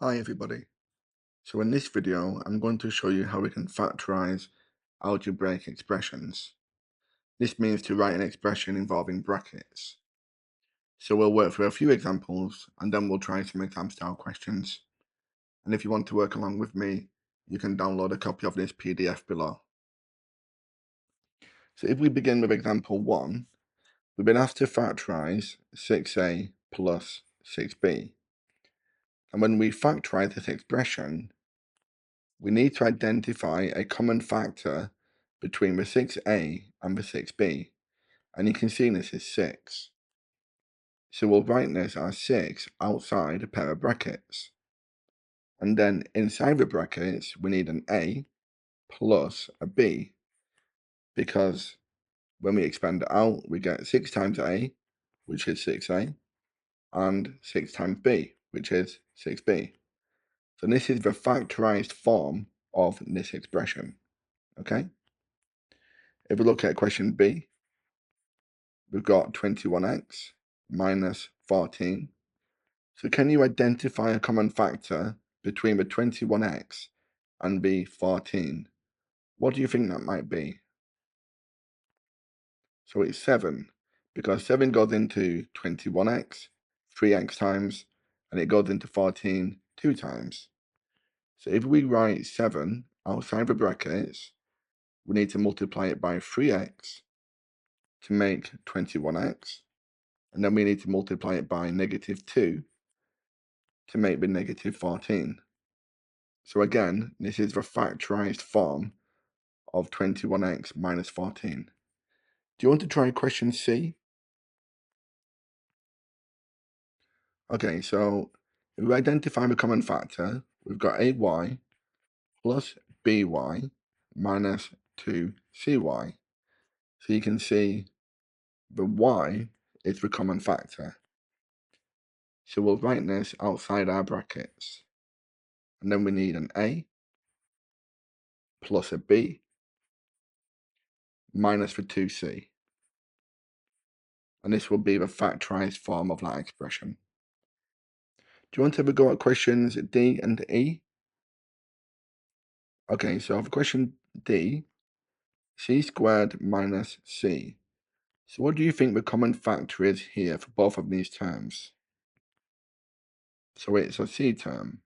Hi everybody. So in this video, I'm going to show you how we can factorize algebraic expressions. This means to write an expression involving brackets. So we'll work through a few examples and then we'll try some exam style questions. And if you want to work along with me, you can download a copy of this PDF below. So if we begin with example 1, we've been asked to factorize 6a plus 6b. And when we factorize this expression, we need to identify a common factor between the 6a and the 6b, and you can see this is 6. So we'll write this as 6 outside a pair of brackets. And then inside the brackets, we need an a plus a b, because when we expand it out, we get 6 times a, which is 6a, and 6 times b, which is 6b. So this is the factorized form of this expression, okay? If we look at question B, we've got 21x minus 14. So can you identify a common factor between the 21x and the 14? What do you think that might be? So it's 7, because 7 goes into 21x 3x times, and it goes into 14 2 times. So if we write 7 outside the brackets, we need to multiply it by 3x to make 21x. And then we need to multiply it by negative 2 to make the negative 14. So again, this is the factorized form of 21x minus 14. Do you want to try question C? Okay, so if we identify the common factor, we've got ay plus by minus 2cy. So you can see the y is the common factor. So we'll write this outside our brackets. And then we need an a plus a b minus the 2c. And this will be the factorized form of that expression. Do you want to have a go at questions D and E? Okay, so for question D, c squared minus c. So what do you think the common factor is here for both of these terms? So it's a c term.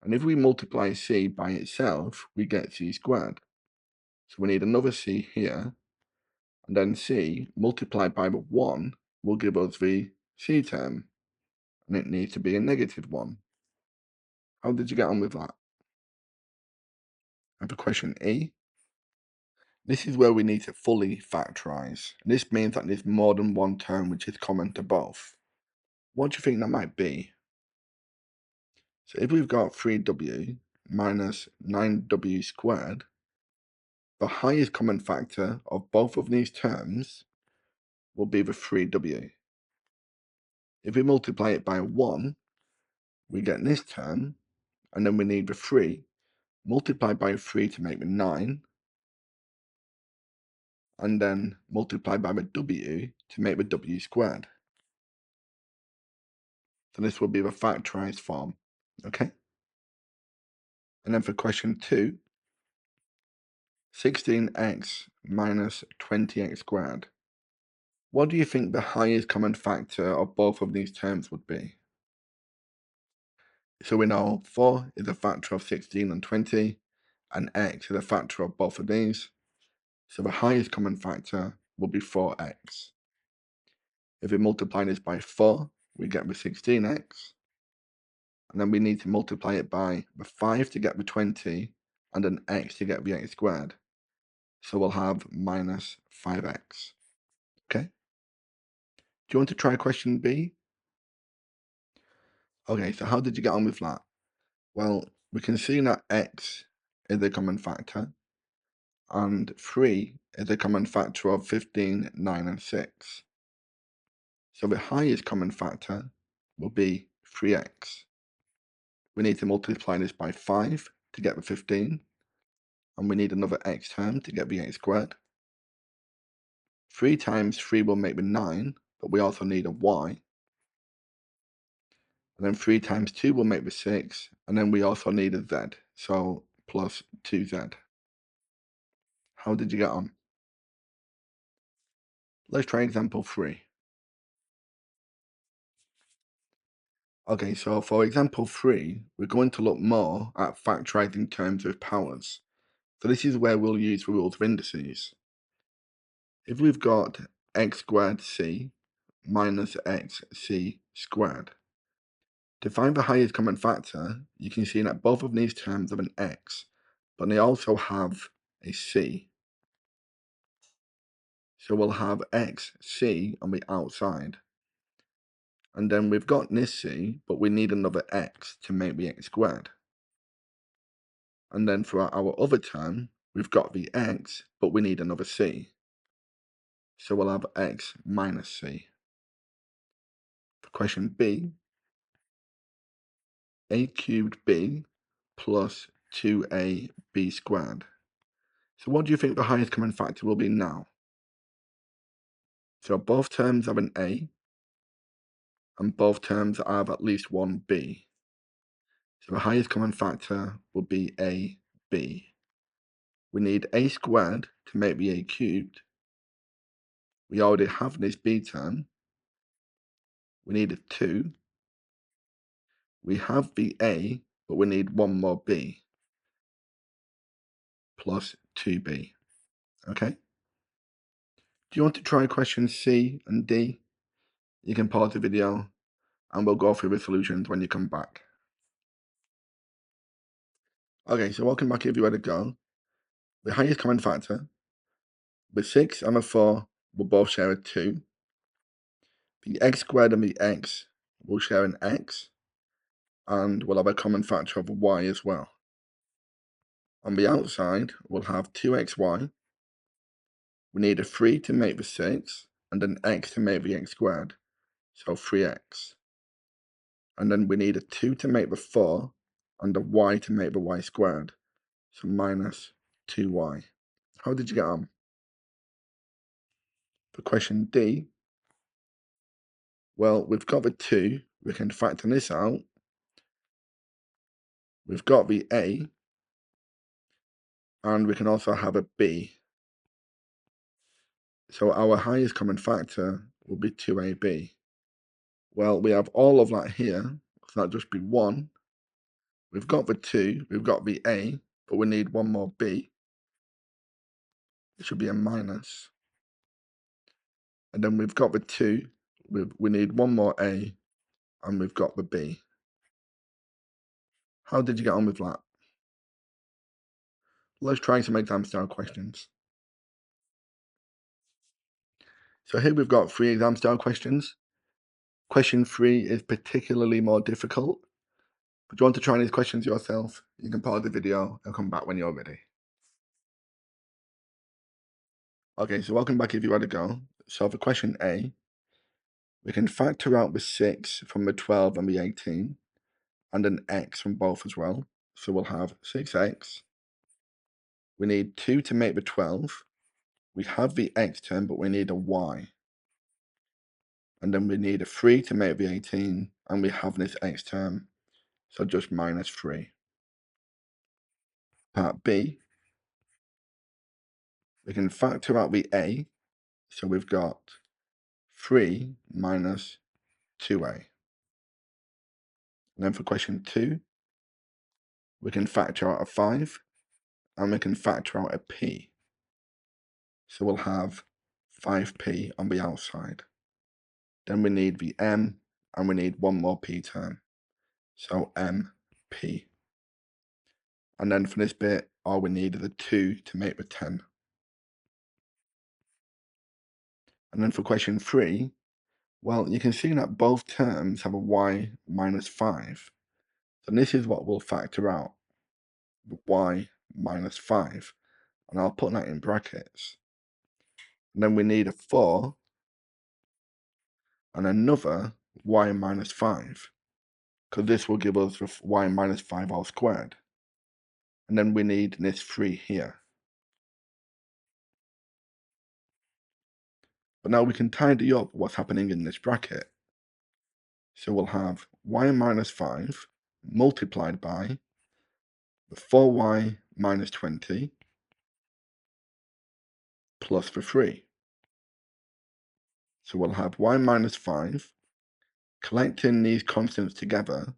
And if we multiply c by itself, we get c squared. So we need another c here, and then c multiplied by the 1 will give us the c term, and it needs to be a negative 1. How did you get on with that? And for question E, this is where we need to fully factorize. This means that there's more than one term which is common to both. What do you think that might be? So if we've got 3w minus 9w squared, the highest common factor of both of these terms will be the 3w. If we multiply it by 1, we get this term, and then we need the 3 multiplied by 3 to make the 9, and then multiply by the w to make the w squared. So this will be the factorized form, okay? And then for question 2, 16x minus 20x squared. What do you think the highest common factor of both of these terms would be? So we know 4 is a factor of 16 and 20, and x is a factor of both of these. So the highest common factor will be 4x. If we multiply this by 4, we get the 16x. And then we need to multiply it by the 5 to get the 20, and an x to get the x squared. So we'll have minus 5x. Okay? Do you want to try question B? Okay, so how did you get on with that? Well, we can see that x is a common factor, and 3 is a common factor of 15, 9, and 6. So the highest common factor will be 3x. We need to multiply this by 5 to get the 15, and we need another x term to get the x squared. 3 times 3 will make the 9, but we also need a y. And then 3 times 2 will make the 6. And then we also need a z. So plus 2z. How did you get on? Let's try example 3. Okay, so for example 3, we're going to look more at factorizing terms with powers. So this is where we'll use the rules of indices. If we've got x squared c minus xc squared, to find the highest common factor, you can see that both of these terms have an x, but they also have a c. So we'll have xc on the outside. And then we've got this c, but we need another x to make the x squared. And then for our other term, we've got the x, but we need another c. So we'll have x minus c. For question B, a cubed b plus 2ab squared. So what do you think the highest common factor will be now? So both terms have an a, and both terms have at least one b. So the highest common factor will be a, b. We need a squared to make the a cubed. We already have this b term. We need a 2. We have the a, but we need one more b, plus 2b. Okay? Do you want to try questions C and D? You can pause the video and we'll go through the solutions when you come back. Okay, so welcome back if you had a go. The highest common factor, the 6 and the 4 will both share a 2. The x squared and the x will share an x, and we'll have a common factor of y as well. On the outside, we'll have 2xy. We need a 3 to make the 6, and an x to make the x squared, so 3x. And then we need a 2 to make the 4, and a y to make the y squared, so minus 2y. How did you get on? For question D, well, we've got the 2, we can factor this out. We've got the a, and we can also have a b. So our highest common factor will be 2ab. Well, we have all of that here, so that'll just be 1. We've got the 2, we've got the a, but we need one more b. It should be a minus. And then we've got the 2, we need one more a, and we've got the b. How did you get on with that? Let's try some exam style questions. So here we've got 3 exam style questions. Question 3 is particularly more difficult. But do you want to try these questions yourself? You can pause the video and come back when you're ready. Okay, so welcome back if you had a go. So for question A, we can factor out the 6 from the 12 and the 18, and an x from both as well. So we'll have 6x. We need 2 to make the 12. We have the x term, but we need a y. And then we need a 3 to make the 18, and we have this x term, so just minus 3. Part B, we can factor out the a, so we've got 3 minus 2a. And then for question 2, we can factor out a 5, and we can factor out a p. So we'll have 5p on the outside. Then we need the m, and we need one more p term, so mp. And then for this bit, all we need is a 2 to make the 10. And then for question 3, well, you can see that both terms have a y minus 5. So this is what we'll factor out, the y minus 5. And I'll put that in brackets. And then we need a 4 and another y minus 5, because this will give us the y minus 5 all squared. And then we need this 3 here. But now we can tidy up what's happening in this bracket. So we'll have y minus 5 multiplied by 4y minus 20 plus the 3. So we'll have y minus 5. Collecting these constants together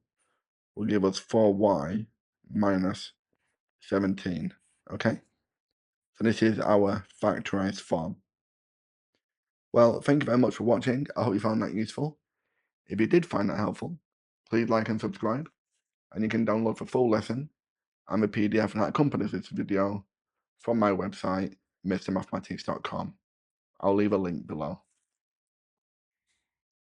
will give us 4y minus 17. Okay? So this is our factorized form. Well, thank you very much for watching. I hope you found that useful. If you did find that helpful, please like and subscribe. And you can download the full lesson and the PDF that accompanies this video from my website, mrmathematics.com. I'll leave a link below.